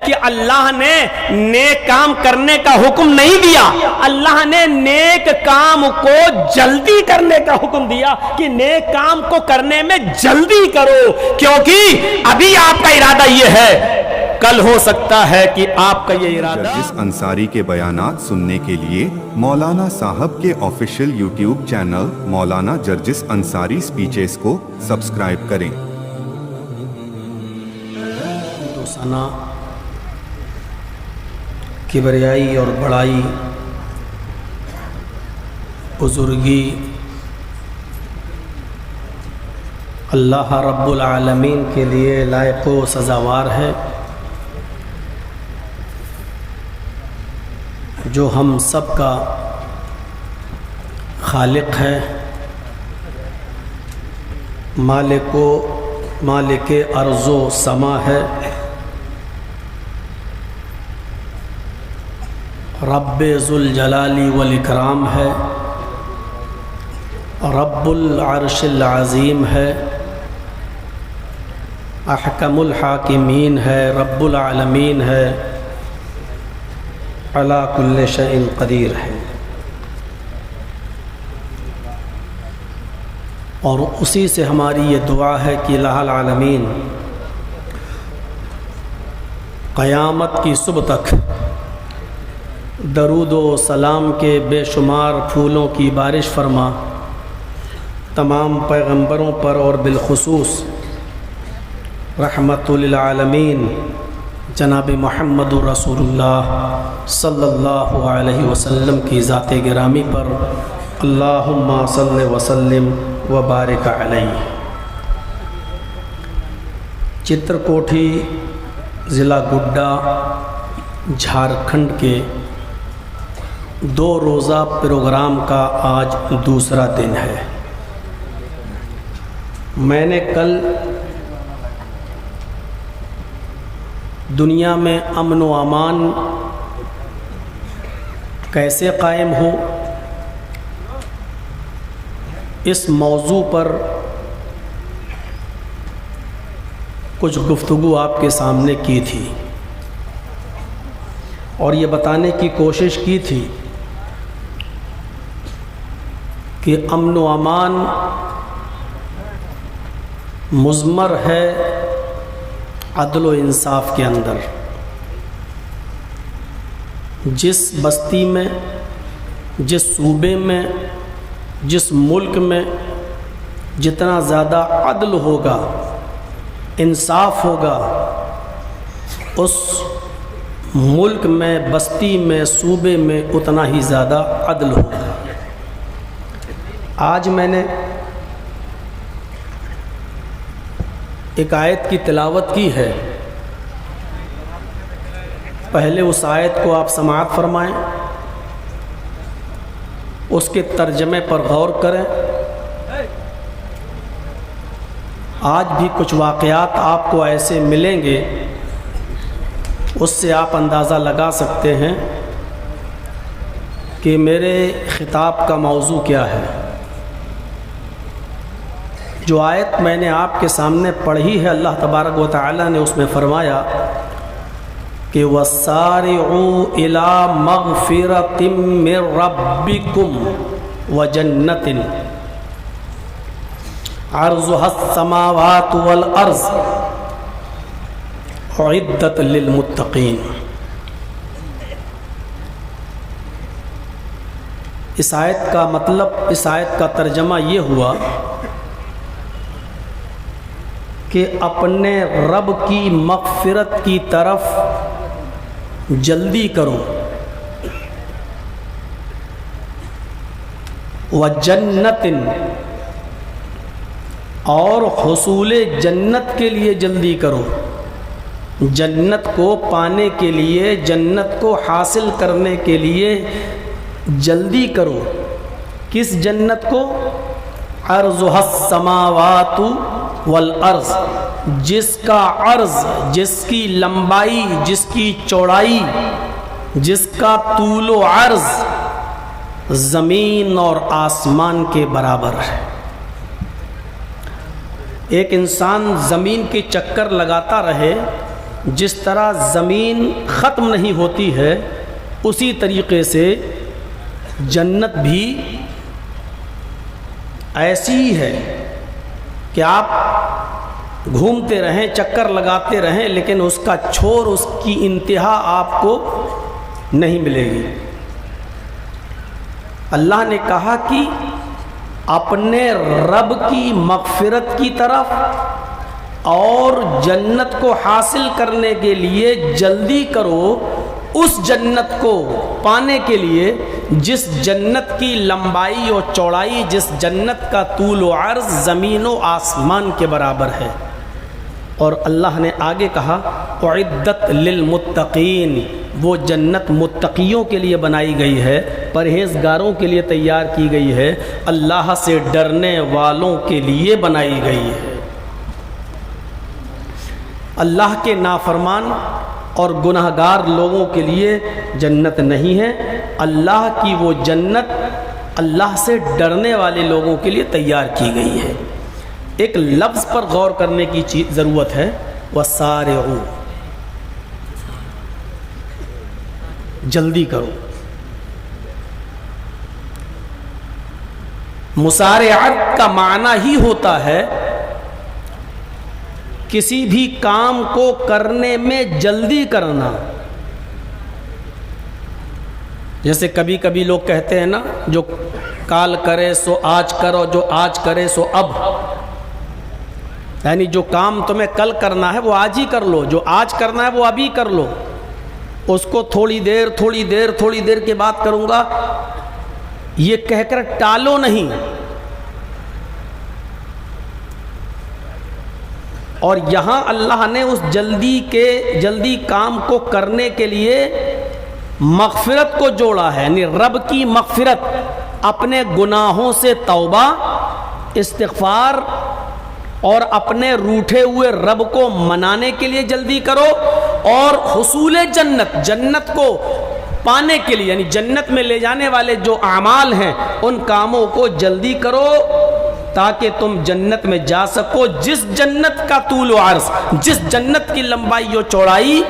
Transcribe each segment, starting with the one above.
کہ اللہ نے نیک کام کرنے کا حکم نہیں دیا، اللہ نے نیک کام کو جلدی کرنے کا حکم دیا کہ نیک کام کو کرنے میں جلدی کرو، کیونکہ ابھی آپ کا ارادہ یہ ہے، کل ہو سکتا ہے کہ آپ کا یہ ارادہ۔ جرجس انصاری کے بیانات سننے کے لیے مولانا صاحب کے آفیشیل یوٹیوب چینل مولانا جرجس انصاری سپیچز کو سبسکرائب کریں۔ ثنا، کبریائی اور بڑائی، بزرگی اللہ رب العالمین کے لیے لائق و سزاوار ہے، جو ہم سب کا خالق ہے، مالک ارض و سما ہے، رب ذوالجلال والاکرام ہے، رب العرش العظیم ہے، احکم الحاکمین ہے، رب العالمین ہے، علی کل شیء قدیر ہے۔ اور اسی سے ہماری یہ دعا ہے کہ الہ العالمین قیامت کی صبح تک درود و سلام کے بے شمار پھولوں کی بارش فرما، تمام پیغمبروں پر اور بالخصوص رحمت للعالمین جناب محمد رسول اللہ صلی اللہ علیہ وسلم کی ذات گرامی پر اللہم صلی وسلم وبارک علیہ۔ چترکوٹھی ضلع گڈا جھارکھنڈ کے 2 روزہ پروگرام کا آج دوسرا دن ہے۔ میں نے کل دنیا میں امن و امان کیسے قائم ہو اس موضوع پر کچھ گفتگو آپ کے سامنے کی تھی، اور یہ بتانے کی کوشش کی تھی کہ امن و امان مضمر ہے عدل و انصاف کے اندر۔ جس بستی میں، جس صوبے میں، جس ملک میں جتنا زیادہ عدل ہوگا، انصاف ہوگا، اس ملک میں، بستی میں، صوبے میں اتنا ہی زیادہ عدل ہوگا۔ آج میں نے ایک آیت کی تلاوت کی ہے، پہلے اس آیت کو آپ سماعت فرمائیں، اس کے ترجمے پر غور کریں۔ آج بھی کچھ واقعات آپ کو ایسے ملیں گے، اس سے آپ اندازہ لگا سکتے ہیں کہ میرے خطاب کا موضوع کیا ہے۔ جو آیت میں نے آپ کے سامنے پڑھی ہے، اللہ تبارک و تعالی نے اس میں فرمایا کہ وَسَارِعُوا إِلَى مَغْفِرَةٍ مِّن رَبِّكُمْ وَجَنَّةٍ عَرْضُهَا السَّمَاوَاتُ وَالْأَرْضُ أُعِدَّتْ لِلْمُتَّقِينَ۔ اس آیت کا مطلب، اس آیت کا ترجمہ یہ ہوا کہ اپنے رب کی مغفرت کی طرف جلدی کرو، وَجَنَّةٍ اور حصول جنت کے لیے جلدی کرو، جنت کو پانے کے لیے، جنت کو حاصل کرنے کے لیے جلدی کرو۔ کس جنت کو؟ عرضها السماوات والارض، جس کا عرض، جس کی لمبائی، جس کی چوڑائی، جس کا طول و عرض زمین اور آسمان کے برابر ہے۔ ایک انسان زمین کے چکر لگاتا رہے، جس طرح زمین ختم نہیں ہوتی ہے اسی طریقے سے جنت بھی ایسی ہی ہے کہ آپ گھومتے رہیں، چکر لگاتے رہیں، لیکن اس کا چھور، اس کی انتہا آپ کو نہیں ملے گی۔ اللہ نے کہا کہ اپنے رب کی مغفرت کی طرف اور جنت کو حاصل کرنے کے لیے جلدی کرو، اس جنت کو پانے کے لیے جس جنت کی لمبائی اور چوڑائی، جس جنت کا طول و عرض زمین و آسمان کے برابر ہے۔ اور اللہ نے آگے کہا اعدت للمتقین، وہ جنت متقیوں کے لیے بنائی گئی ہے، پرہیزگاروں کے لیے تیار کی گئی ہے، اللہ سے ڈرنے والوں کے لیے بنائی گئی ہے۔ اللہ کے نافرمان اور گناہگار لوگوں کے لیے جنت نہیں ہے، اللہ کی وہ جنت اللہ سے ڈرنے والے لوگوں کے لیے تیار کی گئی ہے۔ ایک لفظ پر غور کرنے کی ضرورت ہے، وسارعوا، جلدی کرو۔ مسارعت کا معنی ہی ہوتا ہے کسی بھی کام کو کرنے میں جلدی کرنا۔ جیسے کبھی کبھی لوگ کہتے ہیں نا، جو کال کرے سو آج کرو، جو آج کرے سو اب، یعنی جو کام تمہیں کل کرنا ہے وہ آج ہی کر لو، جو آج کرنا ہے وہ ابھی کر لو، اس کو تھوڑی دیر کے بعد کروں گا یہ کہہ کر ٹالو نہیں۔ اور یہاں اللہ نے اس جلدی کام کو کرنے کے لیے مغفرت کو جوڑا ہے، یعنی رب کی مغفرت، اپنے گناہوں سے توبہ، استغفار اور اپنے روٹھے ہوئے رب کو منانے کے لیے جلدی کرو، اور حصول جنت کو پانے کے لیے، یعنی جنت میں لے جانے والے جو اعمال ہیں ان کاموں کو جلدی کرو تاکہ تم جنت میں جا سکو، جس جنت کا طول و عرض، جس جنت کی لمبائی و چوڑائی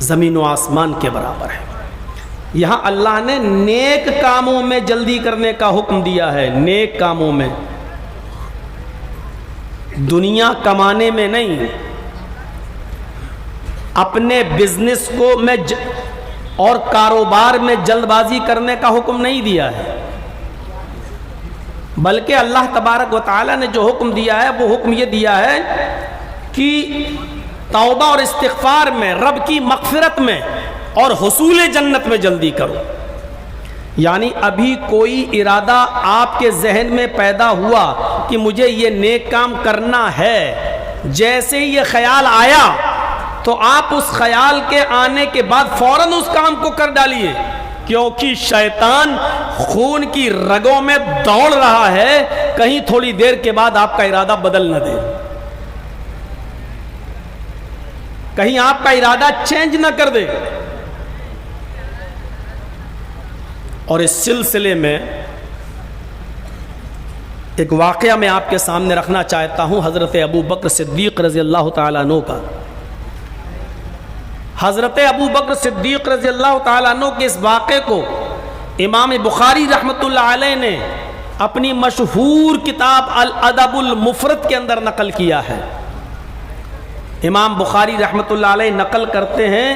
زمین و آسمان کے برابر ہے۔ یہاں اللہ نے نیک کاموں میں جلدی کرنے کا حکم دیا ہے، نیک کاموں میں، دنیا کمانے میں نہیں، اپنے بزنس کو میں اور کاروبار میں جلد بازی کرنے کا حکم نہیں دیا ہے، بلکہ اللہ تبارک و تعالی نے جو حکم دیا ہے وہ حکم یہ دیا ہے کہ توبہ اور استغفار میں، رب کی مغفرت میں اور حصول جنت میں جلدی کرو۔ یعنی ابھی کوئی ارادہ آپ کے ذہن میں پیدا ہوا کہ مجھے یہ نیک کام کرنا ہے، جیسے یہ خیال آیا تو آپ اس خیال کے آنے کے بعد فوراً اس کام کو کر ڈالیے، کیونکہ شیطان خون کی رگوں میں دوڑ رہا ہے، کہیں تھوڑی دیر کے بعد آپ کا ارادہ بدل نہ دے، کہیں آپ کا ارادہ چینج نہ کر دے۔ اور اس سلسلے میں ایک واقعہ میں آپ کے سامنے رکھنا چاہتا ہوں، حضرت ابو بکر صدیق رضی اللہ تعالیٰ عنہ کا۔ حضرت ابو بکر صدیق رضی اللہ تعالیٰ عنہ کے اس واقعے کو امام بخاری رحمۃ اللہ علیہ نے اپنی مشہور کتاب الادب المفرد کے اندر نقل کیا ہے۔ امام بخاری رحمۃ اللہ علیہ نقل کرتے ہیں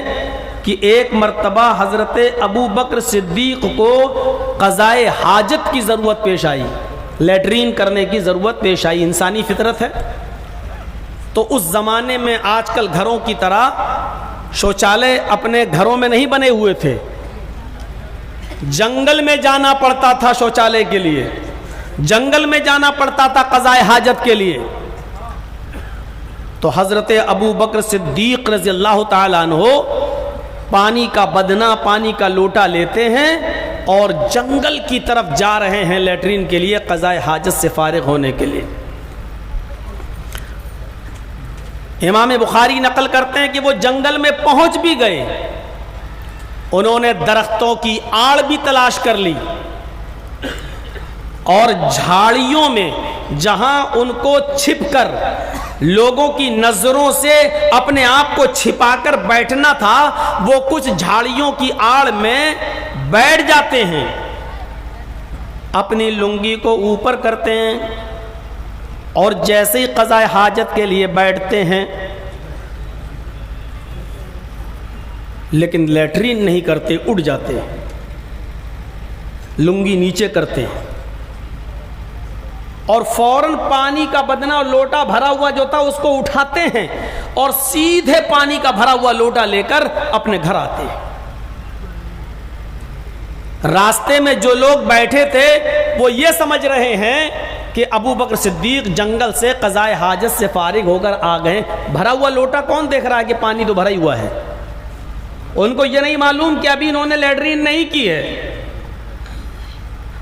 کہ ایک مرتبہ حضرت ابو بکر صدیق کو قضائے حاجت کی ضرورت پیش آئی، لیٹرین کرنے کی ضرورت پیش آئی، انسانی فطرت ہے۔ تو اس زمانے میں آج کل گھروں کی طرح شوچالے اپنے گھروں میں نہیں بنے ہوئے تھے، جنگل میں جانا پڑتا تھا شوچالے کے لیے، جنگل میں جانا پڑتا تھا قضائے حاجت کے لیے۔ تو حضرت ابو بکر صدیق رضی اللہ تعالیٰ عنہ پانی کا بدنا، پانی کا لوٹا لیتے ہیں اور جنگل کی طرف جا رہے ہیں لیٹرین کے لیے، قضائے حاجت سے فارغ ہونے کے لیے۔ امام بخاری نقل کرتے ہیں کہ وہ جنگل میں پہنچ بھی گئے، انہوں نے درختوں کی آڑ بھی تلاش کر لی اور جھاڑیوں میں جہاں ان کو چھپ کر لوگوں کی نظروں سے اپنے آپ کو چھپا کر بیٹھنا تھا، وہ کچھ جھاڑیوں کی آڑ میں بیٹھ جاتے ہیں، اپنی لنگی کو اوپر کرتے ہیں اور جیسے ہی قضاء حاجت کے لیے بیٹھتے ہیں، لیکن لیٹرین نہیں کرتے، اٹھ جاتے ہیں، لنگی نیچے کرتے ہیں اور فوراً پانی کا بدنا اور لوٹا بھرا ہوا جو تھا اس کو اٹھاتے ہیں اور سیدھے پانی کا بھرا ہوا لوٹا لے کر اپنے گھر آتے ہیں۔ راستے میں جو لوگ بیٹھے تھے وہ یہ سمجھ رہے ہیں کہ ابو بکر صدیق جنگل سے قضاء حاجت سے فارغ ہو کر آ گئے، بھرا ہوا لوٹا کون دیکھ رہا ہے کہ پانی تو بھرا ہی ہوا ہے؟ ان کو یہ نہیں معلوم کہ ابھی انہوں نے لیٹرین نہیں کی ہے،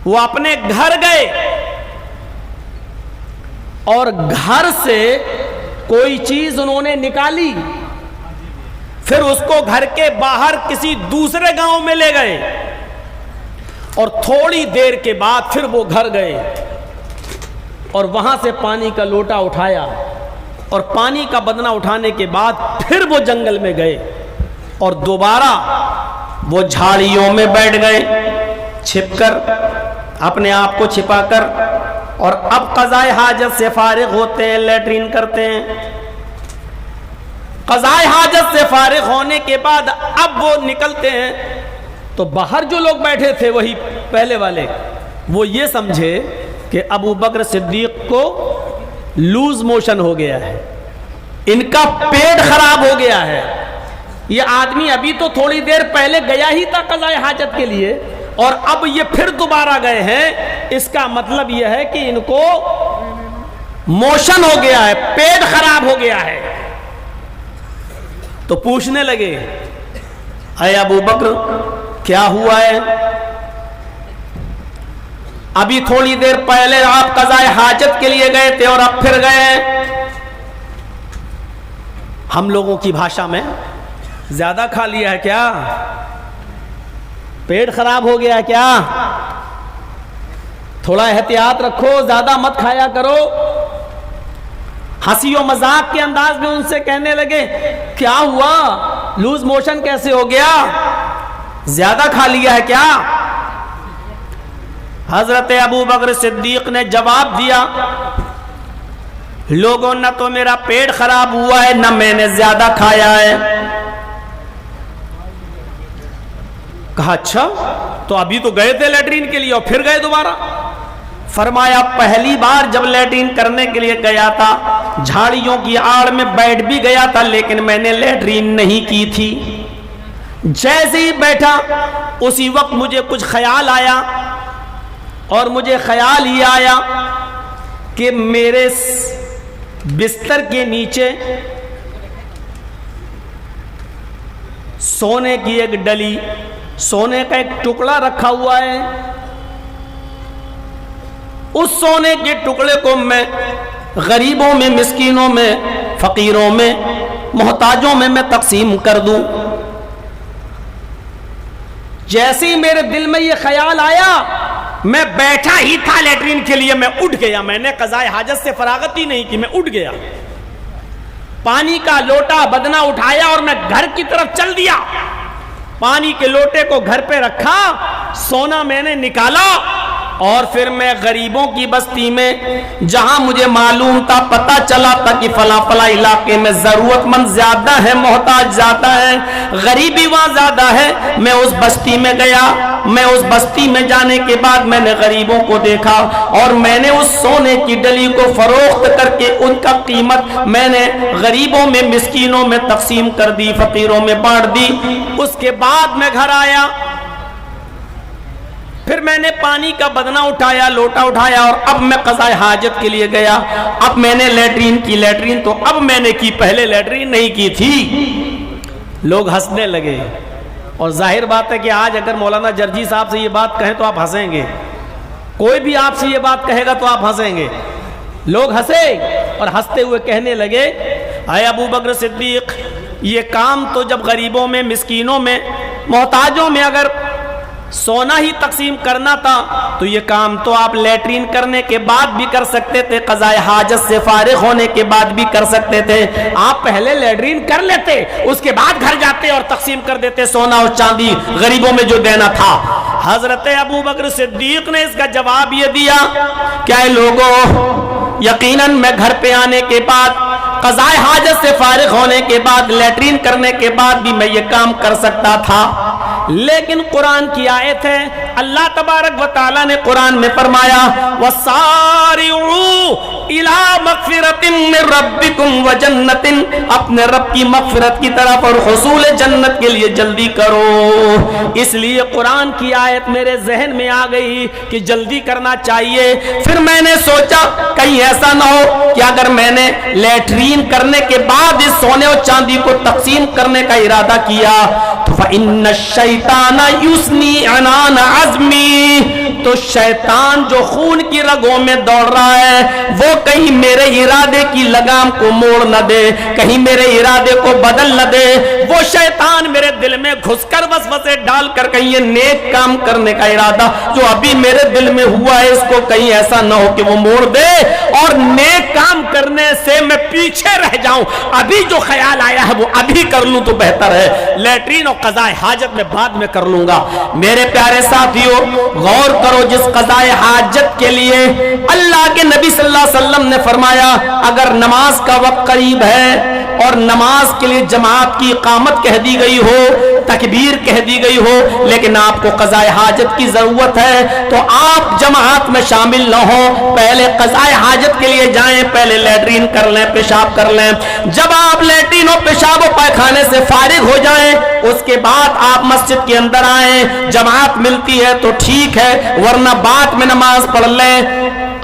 وہ اپنے گھر گئے اور گھر سے کوئی چیز انہوں نے نکالی، پھر اس کو گھر کے باہر کسی دوسرے گاؤں میں لے گئے اور تھوڑی دیر کے بعد پھر وہ گھر گئے اور وہاں سے پانی کا لوٹا اٹھایا اور پانی کا بدنا اٹھانے کے بعد پھر وہ جنگل میں گئے اور دوبارہ وہ جھاڑیوں میں بیٹھ گئے، چھپ کر، اپنے آپ کو چھپا کر، اور اب قضاء حاجت سے فارغ ہوتے ہیں، لیٹرین کرتے ہیں۔ قضاء حاجت سے فارغ ہونے کے بعد اب وہ نکلتے ہیں تو باہر جو لوگ بیٹھے تھے وہی پہلے والے، وہ یہ سمجھے کہ ابو بکر صدیق کو لوز موشن ہو گیا ہے، ان کا پیٹ خراب ہو گیا ہے، یہ آدمی ابھی تو تھوڑی دیر پہلے گیا ہی تھا قضاء حاجت کے لیے اور اب یہ پھر دوبارہ گئے ہیں، اس کا مطلب یہ ہے کہ ان کو موشن ہو گیا ہے، پیٹ خراب ہو گیا ہے۔ تو پوچھنے لگے، اے ابو بکر کیا ہوا ہے؟ ابھی تھوڑی دیر پہلے آپ قضاء حاجت کے لیے گئے تھے اور اب پھر گئے۔ ہم لوگوں کی بھاشا میں زیادہ کھا لیا ہے کیا؟ پیٹ خراب ہو گیا ہے کیا؟ تھوڑا احتیاط رکھو، زیادہ مت کھایا کرو۔ ہنسی و مذاق کے انداز میں ان سے کہنے لگے، کیا ہوا؟ لوز موشن کیسے ہو گیا؟ زیادہ کھا لیا ہے کیا؟ حضرت ابو بکر صدیق نے جواب دیا، لوگوں نہ تو میرا پیٹ خراب ہوا ہے نہ میں نے زیادہ کھایا ہے۔ کہا اچھا تو ابھی تو گئے تھے لیٹرین کے لیے اور پھر گئے دوبارہ؟ فرمایا پہلی بار جب لیٹرین کرنے کے لیے گیا تھا جھاڑیوں کی آڑ میں بیٹھ بھی گیا تھا لیکن میں نے لیٹرین نہیں کی تھی، جیسے ہی بیٹھا اسی وقت مجھے کچھ خیال آیا اور مجھے خیال یہ آیا کہ میرے بستر کے نیچے سونے کی ایک ڈلی، سونے کا ایک ٹکڑا رکھا ہوا ہے، اس سونے کے ٹکڑے کو میں غریبوں میں، مسکینوں میں، فقیروں میں، محتاجوں میں تقسیم کر دوں۔ جیسے ہی میرے دل میں یہ خیال آیا میں بیٹھا ہی تھا لیٹرین کے لیے، میں اٹھ گیا، میں نے قضاء حاجت سے فراغت ہی نہیں کی، میں اٹھ گیا، پانی کا لوٹا بدنا اٹھایا اور میں گھر کی طرف چل دیا، پانی کے لوٹے کو گھر پہ رکھا، سونا میں نے نکالا اور پھر میں غریبوں کی بستی میں جہاں مجھے معلوم تھا، پتہ چلا تھا کہ فلاں فلاں علاقے میں ضرورت مند زیادہ ہے، محتاج زیادہ ہے، غریبی وہاں زیادہ ہے، میں اس بستی میں گیا، میں اس بستی میں جانے کے بعد میں نے غریبوں کو دیکھا اور میں نے اس سونے کی ڈلی کو فروخت کر کے ان کا قیمت میں نے غریبوں میں، مسکینوں میں تقسیم کر دی، فقیروں میں بانٹ دی۔ اس کے بعد میں گھر آیا، پھر میں نے پانی کا بدنا اٹھایا، لوٹا اٹھایا اور اب میں قضاء حاجت کے لیے گیا، اب میں نے لیٹرین کی، لیٹرین تو اب میں نے کی، پہلے لیٹرین نہیں کی تھی۔ لوگ ہنسنے لگے اور ظاہر بات ہے کہ آج اگر مولانا جرجی صاحب سے یہ بات کہیں تو آپ ہنسیں گے، کوئی بھی آپ سے یہ بات کہے گا تو آپ ہنسیں گے۔ لوگ ہنسے اور ہنستے ہوئے کہنے لگے، اے ابو بکر صدیق، یہ کام تو جب غریبوں میں، مسکینوں میں، محتاجوں میں اگر سونا ہی تقسیم کرنا تھا تو یہ کام تو آپ لیٹرین کرنے کے بعد بھی کر سکتے تھے، قضاء حاجت سے فارغ ہونے کے بعد بھی کر سکتے تھے. آپ پہلے لیٹرین کر لیتے، اس کے بعد گھر جاتے اور تقسیم کر دیتے سونا اور چاندی غریبوں میں جو دینا تھا. حضرت ابو بکر صدیق نے اس کا جواب یہ دیا کہ اے لوگوں، یقیناً میں گھر پہ آنے کے بعد، قضاء حاجت سے فارغ ہونے کے بعد، لیٹرین کرنے کے بعد بھی میں یہ کام کر سکتا تھا، لیکن قرآن کی آیت ہے، اللہ تبارک و تعالیٰ نے قرآن میں فرمایا وَسَارِعُوا إِلَىٰ مَغْفِرَةٍ مِّن رَبِّكُمْ وَجَنَّةٍ، اپنے رب کی مغفرت کی طرف اور حصول جنت کے لیے جلدی کرو. اس لیے قرآن کی آیت میرے ذہن میں آ گئی کہ جلدی کرنا چاہیے. پھر میں نے سوچا کہیں ایسا نہ ہو کہ اگر میں نے لیٹرین کرنے کے بعد اس سونے اور چاندی کو تقسیم کرنے کا ارادہ کیا تو فَإِنَّ الشَّيْطَانَ يُسْنِي عَنَانَ عَزْمِي، تو شیطان جو خون کی رگوں میں دوڑ رہا ہے وہ کہیں میرے ارادے کی لگام کو موڑ نہ دے، کہیں میرے ارادے کو بدل نہ دے. وہ شیطان میرے دل میں گھس کر وسوسے ڈال کر کہیں یہ نیک کام کرنے کا ارادہ جو ابھی میرے دل میں ہوا ہے اس کو کہیں ایسا نہ ہو کہ وہ موڑ دے اور نیک کام کرنے سے میں پیچھے رہ جاؤں. ابھی جو خیال آیا ہے وہ ابھی کر لوں تو بہتر ہے، لیٹرین اور قضاء حاجت میں بعد میں کر لوں گا. میرے پیارے ساتھیوں، غور کرو، جس قضاء حاجت کے لیے اللہ کے نبی صلی اللہ علیہ وسلم نے فرمایا اگر نماز کا وقت قریب ہے اور نماز کے لیے جماعت کی اقامت کہہ دی گئی ہو، تکبیر کہہ دی گئی ہو، لیکن آپ کو قضاء حاجت کی ضرورت ہے تو آپ جماعت میں شامل نہ ہو، پہلے قضاء حاجت کے لیے جائیں، پہلے لیٹرین کر لیں، پیشاب کر لیں. جب آپ لیٹرین اور پیشاب و پائخانے سے فارغ ہو جائیں اس کے بعد آپ مسجد کے اندر آئیں، جماعت ملتی ہے تو ٹھیک ہے، ورنہ بعد میں نماز پڑھ لیں.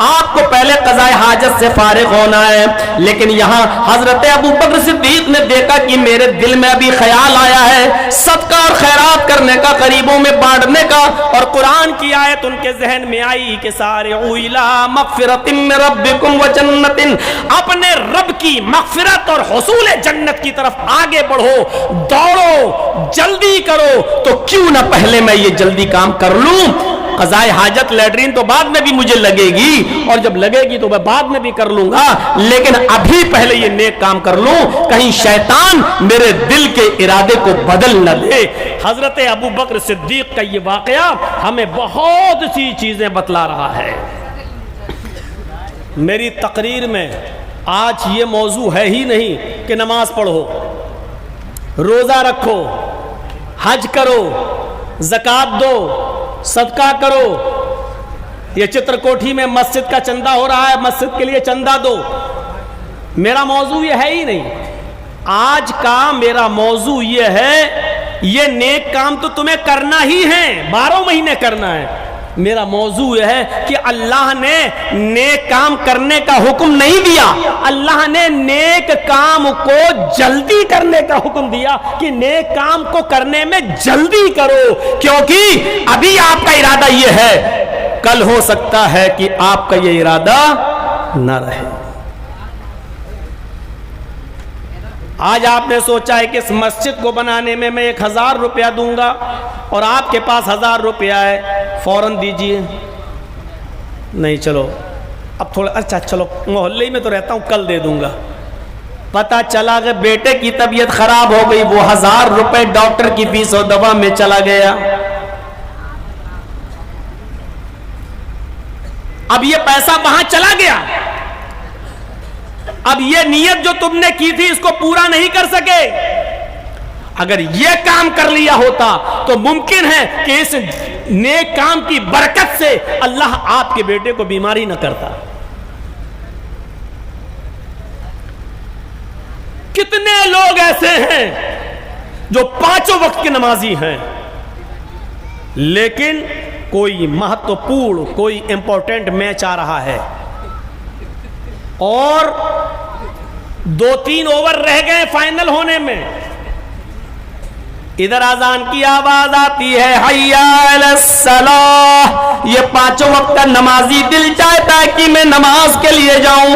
آپ کو پہلے قضاء حاجت سے فارغ ہونا ہے. لیکن یہاں حضرت ابو بکر صدیق نے دیکھا کہ میرے دل میں ابھی خیال آیا ہے صدقہ اور خیرات کرنے کا، غریبوں میں بانٹنے کا، اور قرآن کی آیت ان کے ذہن میں آئی کہ سارعوا الی مغفرۃ من ربکم وجنۃ، اپنے رب کی مغفرت اور حصول جنت کی طرف آگے بڑھو، دوڑو، جلدی کرو. تو کیوں نہ پہلے میں یہ جلدی کام کر لوں. قضاء حاجت لیٹرین تو بعد میں بھی مجھے لگے گی اور جب لگے گی تو میں بعد میں بھی کر لوں گا، لیکن ابھی پہلے یہ نیک کام کر لوں کہیں شیطان میرے دل کے ارادے کو بدل نہ دے. حضرت ابو بکر صدیق کا یہ واقعہ ہمیں بہت سی چیزیں بتلا رہا ہے. میری تقریر میں آج یہ موضوع ہے ہی نہیں کہ نماز پڑھو، روزہ رکھو، حج کرو، زکوٰۃ دو، صدقہ کرو. یہ چتر کوٹھی میں مسجد کا چندہ ہو رہا ہے، مسجد کے لیے چندہ دو. میرا موضوع یہ ہے ہی نہیں. آج کا میرا موضوع یہ ہے یہ نیک کام تو تمہیں کرنا ہی ہے، 12 مہینے کرنا ہے. میرا موضوع یہ ہے کہ اللہ نے نیک کام کرنے کا حکم نہیں دیا، اللہ نے نیک کام کو جلدی کرنے کا حکم دیا کہ نیک کام کو کرنے میں جلدی کرو، کیونکہ ابھی آپ کا ارادہ یہ ہے، کل ہو سکتا ہے کہ آپ کا یہ ارادہ نہ رہے. آج آپ نے سوچا ہے کہ اس مسجد کو بنانے میں 1000 روپیہ دوں گا اور آپ کے پاس 1000 روپیہ ہے، فوراً دیجئے. نہیں، چلو اب تھوڑا، اچھا چلو محلے میں تو رہتا ہوں، کل دے دوں گا. پتہ چلا کہ بیٹے کی طبیعت خراب ہو گئی، وہ 1000 روپے ڈاکٹر کی فیس و دوا میں چلا گیا. اب یہ پیسہ وہاں چلا گیا، اب یہ نیت جو تم نے کی تھی اس کو پورا نہیں کر سکے. اگر یہ کام کر لیا ہوتا تو ممکن ہے کہ اس نیک کام کی برکت سے اللہ آپ کے بیٹے کو بیماری نہ کرتا. کتنے لوگ ایسے ہیں جو 5 وقت کے نمازی ہیں لیکن کوئی مہتوپورن، کوئی امپورٹنٹ میچ آ رہا ہے اور 2-3 اوور رہ گئے فائنل ہونے میں، ادھر اذان کی آواز آتی ہے حی علی الصلاۃ. یہ 5 وقت کا نمازی دل چاہتا ہے کہ میں نماز کے لیے جاؤں،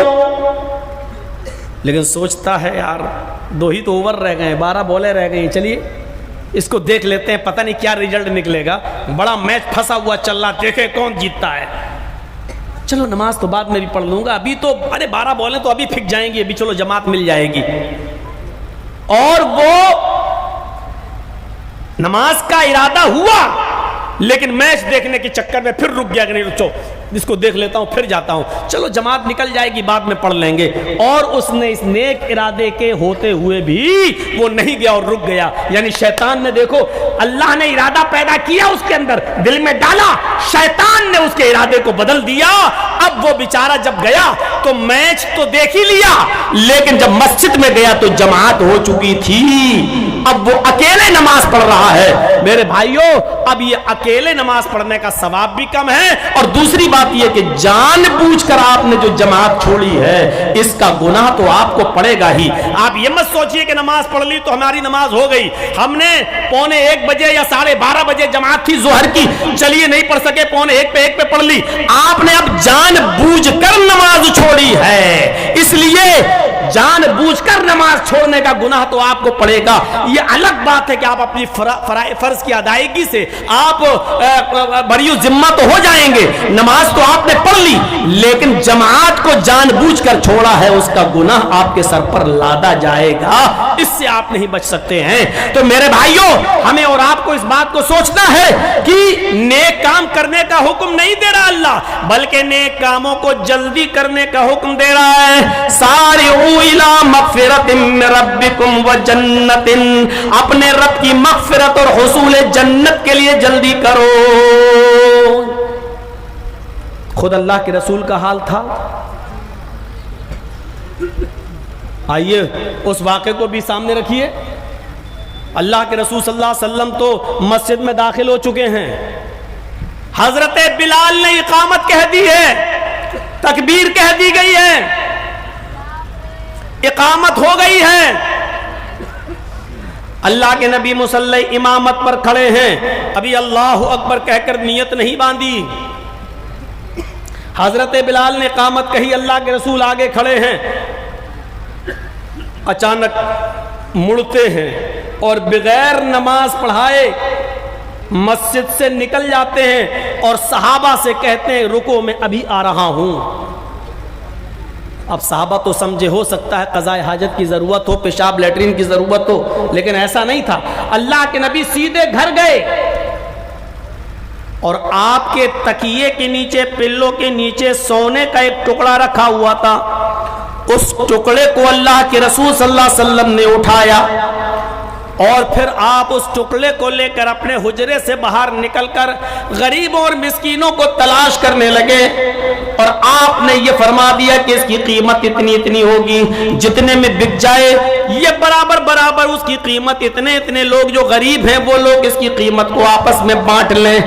لیکن سوچتا ہے یار 2 ہی تو اوور رہ گئے، 12 بالیں رہ گئی، چلیے اس کو دیکھ لیتے ہیں, پتہ نہیں کیا ریزلٹ نکلے گا, بڑا میچ پھنسا ہوا چل رہا, دیکھے کون جیتتا ہے. چلو نماز تو بعد میں بھی پڑھ لوں گا, ابھی تو 12 بالیں تو ابھی پھک جائیں گی, ابھی چلو جماعت مل جائے گی. اور وہ نماز کا ارادہ ہوا لیکن میچ دیکھنے کے چکر میں پھر رک گیا کہ نہیں رکو اس کو دیکھ لیتا ہوں پھر جاتا ہوں, چلو جماعت نکل جائے گی بعد میں پڑھ لیں گے. اور اس نے اس نیک ارادے کے ہوتے ہوئے بھی وہ نہیں گیا اور رک گیا. یعنی شیطان نے, دیکھو اللہ نے ارادہ پیدا کیا اس کے اندر, دل میں ڈالا, شیطان نے اس کے ارادے کو بدل دیا. اب وہ بیچارہ جب گیا تو میچ تو دیکھ ہی لیا لیکن جب مسجد میں گیا تو جماعت ہو چکی تھی, اب وہ اکیلے نماز پڑھ رہا ہے. میرے بھائیوں, اب یہ اکیلے نماز پڑھنے کا ثواب بھی کم ہے, اور دوسری بات یہ کہ جان بوجھ کر آپ نے جو جماعت چھوڑی ہے اس کا گناہ تو آپ کو پڑے گا ہی. آپ یہ مت سوچئے کہ نماز پڑھ لی تو ہماری نماز ہو گئی, ہم نے 11:45 بجے یا 12:30 بجے جماعت تھی ظہر کی, چلیے نہیں پڑھ سکے 1:45 پہ پڑھ لی. آپ نے اب جان بوجھ کر نماز چھوڑی ہے, اس لیے جان بوجھ کر نماز چھوڑنے کا گناہ تو آپ کو پڑے گا. یہ الگ بات ہے کہ آپ اپنی فرض کی ادائیگی سے آپ بری ذمہ تو ہو جائیں گے, نماز تو آپ نے پڑھ لی لیکن جماعت کو جان بوجھ کر چھوڑا ہے, اس کا گناہ آپ کے سر پر لادا جائے گا, اس سے آپ نہیں بچ سکتے ہیں. تو میرے بھائیوں, ہمیں اور آپ کو اس بات کو سوچنا ہے کہ نیک کام کرنے کا حکم نہیں دے رہا اللہ, بلکہ نیک کاموں کو جلدی کرنے کا حکم دے رہا ہے. سارعوا الی مغفرۃ من ربکم وجنۃ, اپنے رب کی مغفرت اور حصول جنت کے لیے جلدی کرو. خود اللہ کے رسول کا حال تھا. آئیے اس واقعے کو بھی سامنے رکھیے. اللہ کے رسول صلی اللہ علیہ وسلم تو مسجد میں داخل ہو چکے ہیں, حضرت بلال نے اقامت کہہ دی ہے, تکبیر کہہ دی گئی ہے, اقامت ہو گئی ہے. اللہ کے نبی مصلی امامت پر کھڑے ہیں, ابھی اللہ اکبر کہہ کر نیت نہیں باندھی. حضرت بلال نے اقامت کہی, اللہ کے رسول آگے کھڑے ہیں, اچانک مڑتے ہیں اور بغیر نماز پڑھائے مسجد سے نکل جاتے ہیں اور صحابہ سے کہتے ہیں رکو میں ابھی آ رہا ہوں. اب صحابہ تو سمجھے ہو سکتا ہے قضاء حاجت کی ضرورت ہو, پیشاب لیٹرین کی ضرورت ہو, لیکن ایسا نہیں تھا. اللہ کے نبی سیدھے گھر گئے اور آپ کے تکیے کے نیچے, پلوں کے نیچے سونے کا ایک ٹکڑا رکھا ہوا تھا. اس ٹکڑے کو اللہ کے رسول صلی اللہ علیہ وسلم نے اٹھایا اور پھر آپ اس ٹکڑے کو لے کر اپنے حجرے سے باہر نکل کر غریبوں اور مسکینوں کو تلاش کرنے لگے, اور آپ نے یہ فرما دیا کہ اس کی قیمت اتنی اتنی ہوگی, جتنے میں بک جائے یہ برابر برابر اس کی قیمت, اتنے اتنے لوگ جو غریب ہیں وہ لوگ اس کی قیمت کو آپس میں بانٹ لیں.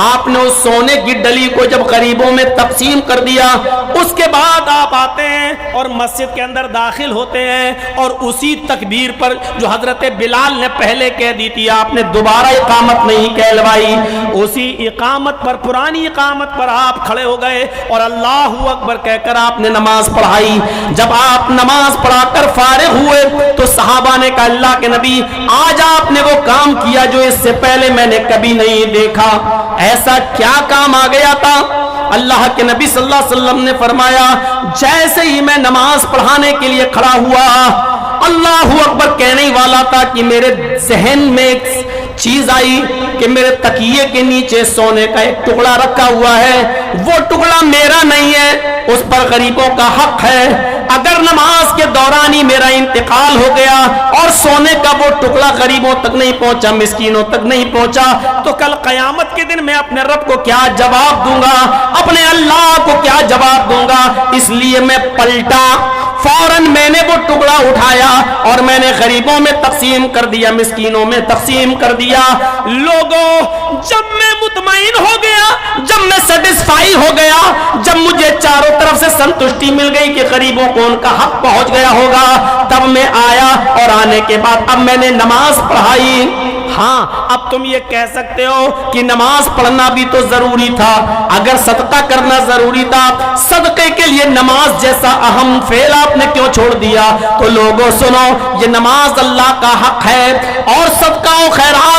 آپ نے اس سونے کی ڈلی کو جب غریبوں میں تقسیم کر دیا, اس کے بعد آپ آتے ہیں اور مسجد کے اندر داخل ہوتے ہیں, اور اسی تکبیر پر جو حضرت بلال نے پہلے کہہ دی تھی, آپ نے دوبارہ اقامت نہیں کہلوائی, اسی اقامت پر, پرانی اقامت پر آپ کھڑے ہو گئے اور اللہ اکبر کہہ کر آپ نے نماز پڑھائی. جب آپ نماز پڑھا کر فارغ ہوئے تو صحابہ نے کہا اللہ کے نبی آج آپ نے وہ کام کیا جو اس سے پہلے میں نے کبھی نہیں دیکھا, ایسا کیا کام آ گیا تھا؟ اللہ کے نبی صلی اللہ علیہ وسلم نے فرمایا جیسے ہی میں نماز پڑھانے کے لیے کھڑا ہوا, اللہ اکبر کہنے والا تھا کہ میرے ذہن میں ایک چیز آئی کہ میرے تکیے کے نیچے سونے کا ایک ٹکڑا رکھا ہوا ہے, وہ ٹکڑا میرا نہیں ہے, اس پر غریبوں کا حق ہے. اگر نماز کے دوران ہی میرا انتقال ہو گیا اور سونے کا وہ ٹکڑا غریبوں تک نہیں پہنچا, مسکینوں تک نہیں پہنچا, تو کل قیامت کے دن میں اپنے رب کو کیا جواب دوں گا, اپنے اللہ کو کیا جواب دوں گا؟ اس لیے میں پلٹا, فوراً میں نے وہ ٹکڑا اٹھایا اور میں نے غریبوں میں تقسیم کر دیا, مسکینوں میں تقسیم کر دیا. لوگوں, جب میں مطمئن ہو گیا, جب میں سیٹسفائی ہو گیا, جب مجھے چاروں طرف سے سنتشٹی مل گئی کہ غریبوں کو ان کا حق پہنچ گیا ہوگا, تب میں آیا, اور آنے کے بعد اب میں نے نماز پڑھائی. ہاں, اب تم یہ کہہ سکتے ہو کہ نماز پڑھنا بھی تو ضروری تھا, اگر صدقہ کرنا ضروری تھا, صدقے کے لیے نماز جیسا اہم فعل آپ نے کیوں چھوڑ دیا؟ تو لوگوں سنو, یہ نماز اللہ کا حق ہے اور صدقہ و خیرات